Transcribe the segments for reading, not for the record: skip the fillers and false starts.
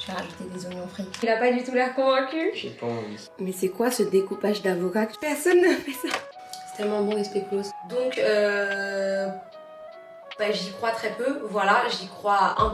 Je vais rajouter des oignons frits. Il a pas du tout l'air convaincu. J'ai pas envie. Mais c'est quoi ce découpage d'avocat? Personne ne fait ça. C'est tellement bon les spéculoos. Donc bah, j'y crois très peu. Voilà, j'y crois à 1%.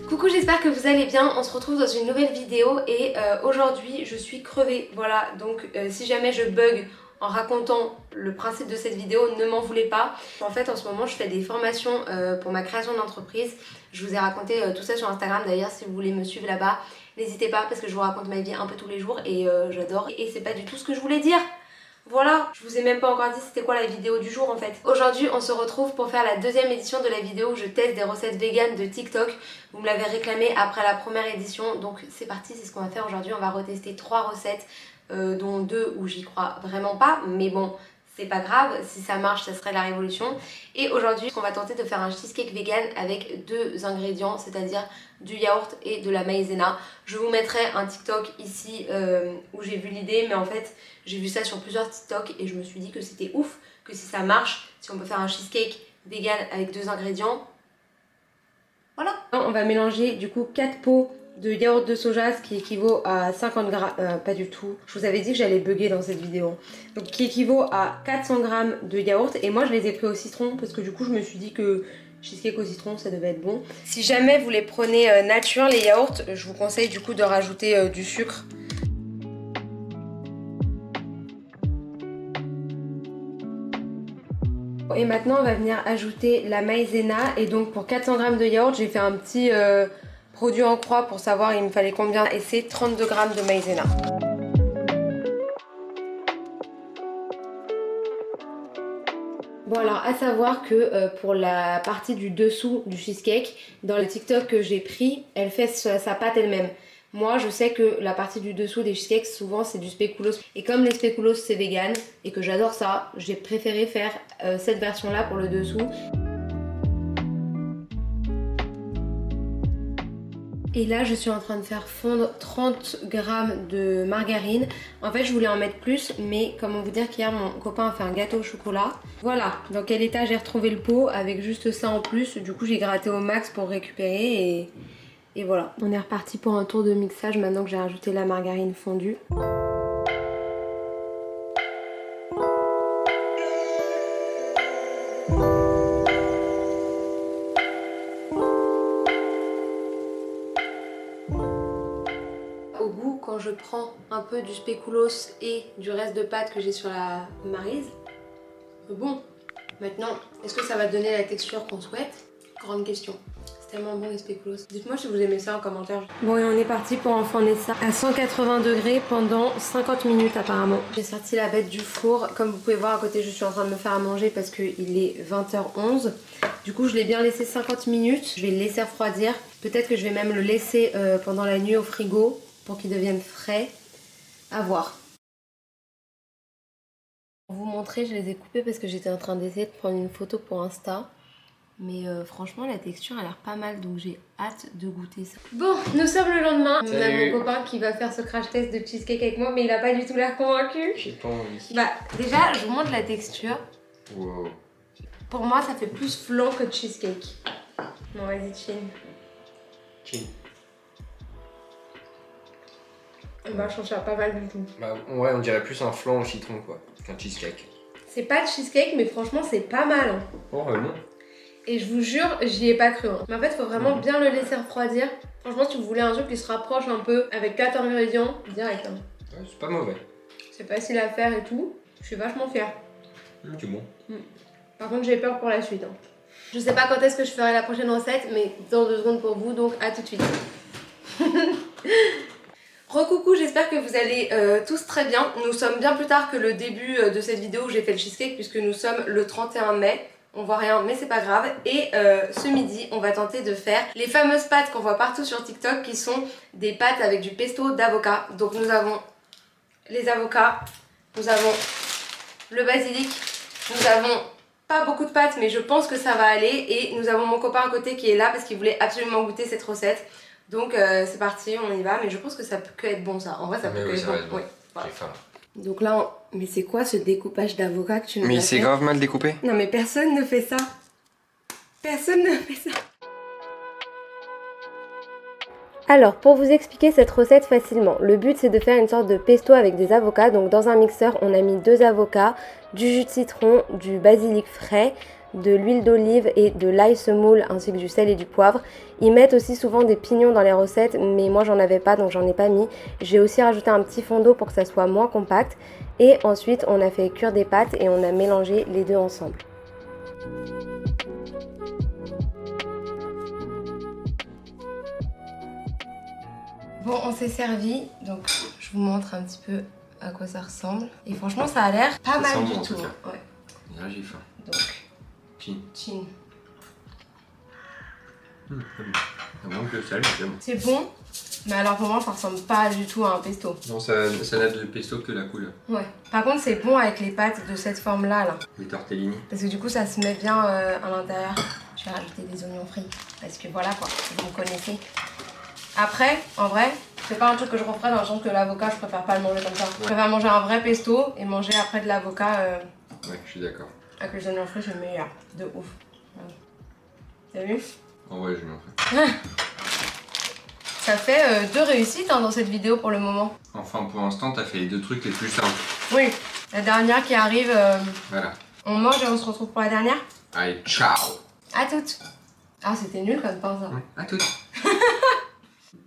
Coucou, j'espère que vous allez bien. On se retrouve dans une nouvelle vidéo et aujourd'hui je suis crevée. Voilà, donc si jamais je bug en racontant le principe de cette vidéo, ne m'en voulez pas. En fait, en ce moment, je fais des formations pour ma création d'entreprise. Je vous ai raconté tout ça sur Instagram. D'ailleurs, si vous voulez me suivre là-bas, n'hésitez pas parce que je vous raconte ma vie un peu tous les jours et j'adore. Et c'est pas du tout ce que je voulais dire. Voilà, je vous ai même pas encore dit c'était quoi la vidéo du jour en fait. Aujourd'hui on se retrouve pour faire la deuxième édition de la vidéo où je teste des recettes véganes de TikTok. Vous me l'avez réclamé après la première édition, donc c'est parti, c'est ce qu'on va faire aujourd'hui. On va retester 3 recettes, dont 2 où j'y crois vraiment pas, mais bon, c'est pas grave, si ça marche ça serait la révolution. Et aujourd'hui on va tenter de faire un cheesecake vegan avec 2 ingrédients, c'est-à-dire du yaourt et de la maïzena. Je vous mettrai un TikTok ici où j'ai vu l'idée, mais en fait j'ai vu ça sur plusieurs TikTok et je me suis dit que c'était ouf, que si ça marche, si on peut faire un cheesecake vegan avec 2 ingrédients, voilà. On va mélanger du coup 4 pots de yaourt de soja, ce qui équivaut à 50 grammes, pas du tout, je vous avais dit que j'allais bugger dans cette vidéo, donc qui équivaut à 400 grammes de yaourt et moi je les ai pris au citron parce que du coup je me suis dit que cheesecake au citron ça devait être bon. Si jamais vous les prenez nature les yaourts, je vous conseille du coup de rajouter du sucre. Et maintenant on va venir ajouter la maïzena et donc pour 400 g de yaourt j'ai fait un petit produit en croix pour savoir il me fallait combien et c'est 32 g de maïzena. Bon alors à savoir que pour la partie du dessous du cheesecake, dans le TikTok que j'ai pris, elle fait sa pâte elle-même. Moi je sais que la partie du dessous des cheesecakes souvent c'est du spéculoos. Et comme les spéculoos c'est vegan et que j'adore ça, j'ai préféré faire cette version là pour le dessous. Et là je suis en train de faire fondre 30 g de margarine. En fait je voulais en mettre plus mais comment vous dire qu'hier mon copain a fait un gâteau au chocolat. Voilà dans quel état j'ai retrouvé le pot avec juste ça en plus. Du coup j'ai gratté au max pour récupérer et voilà. On est reparti pour un tour de mixage maintenant que j'ai rajouté la margarine fondue. Au goût, quand je prends un peu du spéculoos et du reste de pâte que j'ai sur la maryse, bon. Maintenant, est-ce que ça va donner la texture qu'on souhaite? Grande question. C'est tellement bon les spéculoos. Dites-moi si vous aimez ça en commentaire. Bon et on est parti pour enfourner ça à 180 degrés pendant 50 minutes apparemment. J'ai sorti la bête du four. Comme vous pouvez voir à côté je suis en train de me faire à manger parce qu'il est 20h11. Du coup je l'ai bien laissé 50 minutes. Je vais le laisser refroidir. Peut-être que je vais même le laisser pendant la nuit au frigo pour qu'il devienne frais. À voir. Pour vous montrer, je les ai coupés parce que j'étais en train d'essayer de prendre une photo pour Insta. Mais franchement la texture a l'air pas mal donc j'ai hâte de goûter ça. Bon, nous sommes le lendemain. On a mon copain qui va faire ce crash test de cheesecake avec moi mais il a pas du tout l'air convaincu. J'ai pas envie. Bah déjà je vous montre la texture. Wow. Pour moi ça fait plus flan que cheesecake. Bon vas-y chin. Chin. Bah je trouve ça pas mal du tout. Bah ouais on dirait plus un flan au citron quoi qu'un cheesecake. C'est pas de cheesecake mais franchement c'est pas mal hein. Oh non. Et je vous jure, j'y ai pas cru. Hein. Mais en fait, faut vraiment bien le laisser refroidir. Franchement, si vous voulez un truc qui se rapproche un peu avec 4 ingrédients, direct. Hein. Ouais, c'est pas mauvais. C'est facile à faire et tout. Je suis vachement fière. C'est bon. Par contre, j'ai peur pour la suite. Hein. Je sais pas quand est-ce que je ferai la prochaine recette, mais dans 2 secondes pour vous, donc à tout de suite. Recoucou, j'espère que vous allez tous très bien. Nous sommes bien plus tard que le début de cette vidéo où j'ai fait le cheesecake puisque nous sommes le 31 mai. On voit rien mais c'est pas grave et ce midi on va tenter de faire les fameuses pâtes qu'on voit partout sur TikTok qui sont des pâtes avec du pesto d'avocat. Donc nous avons les avocats, nous avons le basilic, nous avons pas beaucoup de pâtes mais je pense que ça va aller et nous avons mon copain à côté qui est là parce qu'il voulait absolument goûter cette recette. Donc c'est parti, on y va mais je pense que ça peut que être bon ça. En vrai ça peut que être bon. Oui, voilà. J'ai faim. Donc là, mais c'est quoi ce découpage d'avocat que tu nous as fait? Mais c'est grave mal découpé. Non mais personne ne fait ça. Personne ne fait ça. Alors, pour vous expliquer cette recette facilement, le but c'est de faire une sorte de pesto avec des avocats. Donc dans un mixeur, on a mis 2 avocats, du jus de citron, du basilic frais, de l'huile d'olive et de l'ail semoule ainsi que du sel et du poivre. Ils mettent aussi souvent des pignons dans les recettes, mais moi j'en avais pas donc j'en ai pas mis. J'ai aussi rajouté un petit fond d'eau pour que ça soit moins compact. Et ensuite on a fait cuire des pâtes et on a mélangé les deux ensemble. Bon, on s'est servi, donc je vous montre un petit peu à quoi ça ressemble. Et franchement, ça a l'air pas mal du tout. Ouais. Et là, j'ai faim. Donc, chin. Ça manque le sel, c'est bon. C'est bon, mais alors pour moi, ça ressemble pas du tout à un pesto. Non, ça n'a de pesto que la couleur. Ouais. Par contre, c'est bon avec les pâtes de cette forme-là. Là. Les tortellini. Parce que du coup, ça se met bien à l'intérieur. Je vais rajouter des oignons frits. Parce que voilà quoi, vous me connaissez. Après, en vrai, c'est pas un truc que je referais dans le sens que l'avocat, je préfère pas le manger comme ça. Je préfère manger un vrai pesto et manger après de l'avocat. Ouais, je suis d'accord. Avec les oignons frits, c'est meilleur. De ouf. T'as vu? En vrai, je m'en fais. Ça fait 2 réussites hein, dans cette vidéo pour le moment. Enfin, pour l'instant, t'as fait les 2 trucs les plus simples. Oui, la dernière qui arrive. Voilà. On mange et on se retrouve pour la dernière. Allez, ciao. À toutes. Ah, c'était nul comme pain ça. À toutes.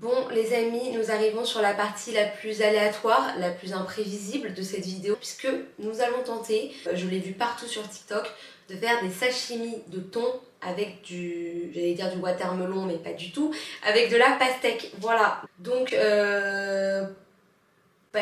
Bon les amis, nous arrivons sur la partie la plus aléatoire, la plus imprévisible de cette vidéo puisque nous allons tenter, je l'ai vu partout sur TikTok, de faire des sashimi de thon avec du, j'allais dire du watermelon mais pas du tout, avec de la pastèque, voilà. Donc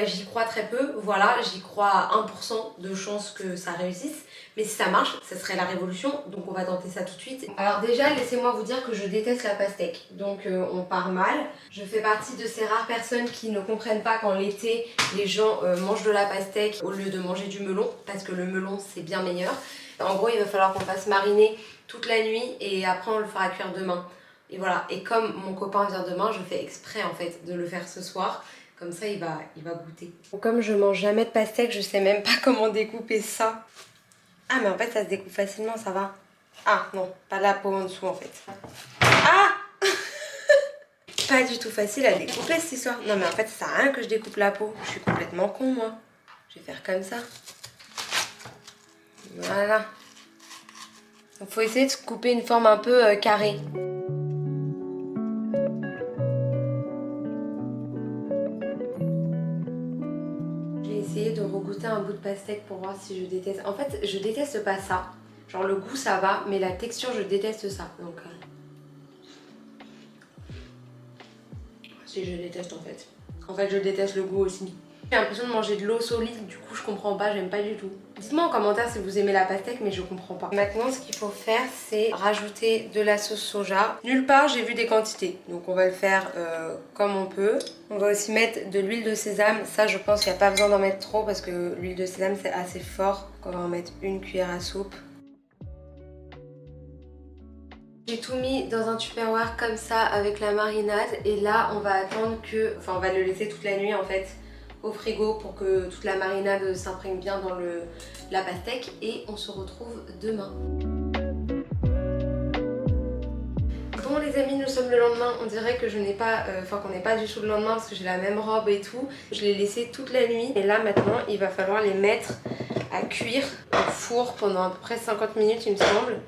j'y crois très peu, voilà, j'y crois à 1% de chance que ça réussisse. Mais si ça marche, ça serait la révolution, donc on va tenter ça tout de suite. Alors déjà, laissez-moi vous dire que je déteste la pastèque, donc on part mal. Je fais partie de ces rares personnes qui ne comprennent pas quand l'été, les gens mangent de la pastèque au lieu de manger du melon, parce que le melon c'est bien meilleur. En gros, il va falloir qu'on fasse mariner toute la nuit et après on le fera cuire demain. Et voilà, et comme mon copain vient demain, je fais exprès en fait de le faire ce soir. Comme ça, il va goûter. Comme je mange jamais de pastèque, je sais même pas comment découper ça. Ah, mais en fait, ça se découpe facilement, ça va. Ah, non, pas la peau en dessous, en fait. Ah pas du tout facile à découper, cette histoire. Non, mais en fait, ça sert à rien que je découpe la peau. Je suis complètement con, moi. Je vais faire comme ça. Voilà. Donc, faut essayer de couper une forme un peu carrée. De regoûter un bout de pastèque pour voir si je déteste. En fait, je déteste pas ça. Genre le goût ça va, mais la texture je déteste ça. Donc si je déteste en fait. En fait, je déteste le goût aussi. J'ai l'impression de manger de l'eau solide, du coup je comprends pas, j'aime pas du tout. Dites-moi en commentaire si vous aimez la pastèque, mais je comprends pas. Maintenant, ce qu'il faut faire, c'est rajouter de la sauce soja. Nulle part, j'ai vu des quantités, donc on va le faire comme on peut. On va aussi mettre de l'huile de sésame. Ça, je pense qu'il n'y a pas besoin d'en mettre trop parce que l'huile de sésame, c'est assez fort. Donc on va en mettre 1 cuillère à soupe. J'ai tout mis dans un tupperware comme ça avec la marinade. Et là, on va attendre que... Enfin, on va le laisser toute la nuit en fait au frigo pour que toute la marinade s'imprègne bien dans la pastèque et on se retrouve demain. Bon les amis, nous sommes le lendemain, on dirait que je n'ai pas, qu'on n'est pas du tout le lendemain parce que j'ai la même robe et tout. Je l'ai laissé toute la nuit et là maintenant il va falloir les mettre à cuire au four pendant à peu près 50 minutes il me semble.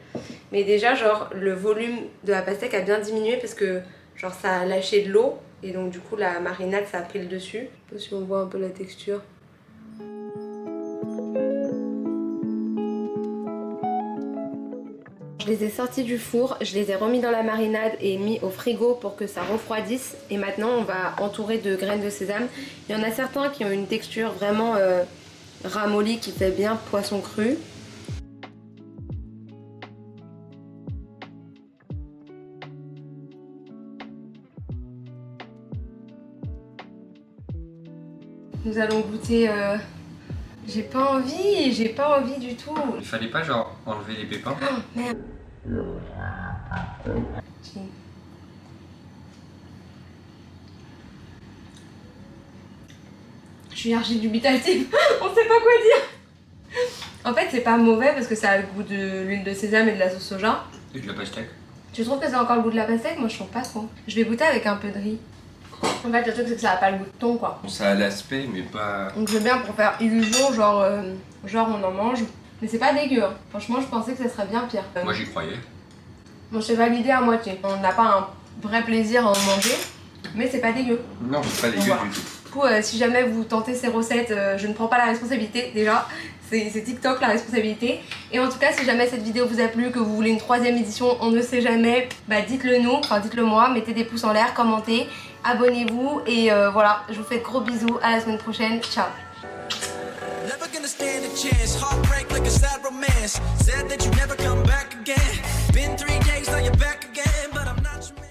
Mais déjà genre le volume de la pastèque a bien diminué parce que genre ça a lâché de l'eau. Et donc du coup la marinade ça a pris le dessus. Je sais pas si on voit un peu la texture. Je les ai sortis du four, je les ai remis dans la marinade et mis au frigo pour que ça refroidisse. Et maintenant on va entourer de graines de sésame. Il y en a certains qui ont une texture vraiment ramollie qui fait bien poisson cru. Nous allons goûter... J'ai pas envie du tout. Il fallait pas genre enlever les pépins. Oh merde. Je suis archi dubitative. On sait pas quoi dire. En fait c'est pas mauvais parce que ça a le goût de l'huile de sésame et de la sauce soja. Et de la pastèque. Tu trouves que c'est encore le goût de la pastèque? Moi je trouve pas trop. Je vais goûter avec un peu de riz. En fait le truc c'est que ça a pas le goût de thon quoi. Ça a l'aspect mais pas... Donc c'est bien pour faire illusion, genre on en mange. Mais c'est pas dégueu. Hein. Franchement je pensais que ça serait bien pire. Moi j'y croyais. Bon, je t'ai validé à moitié. On n'a pas un vrai plaisir à en manger, mais c'est pas dégueu. Non, c'est pas dégueu voilà. du tout. Du coup, si jamais vous tentez ces recettes, je ne prends pas la responsabilité déjà. C'est TikTok la responsabilité. Et en tout cas, si jamais cette vidéo vous a plu, que vous voulez une 3e édition, on ne sait jamais, bah dites-le nous, enfin dites-le moi, mettez des pouces en l'air, commentez, abonnez-vous et voilà, je vous fais de gros bisous, à la semaine prochaine, ciao.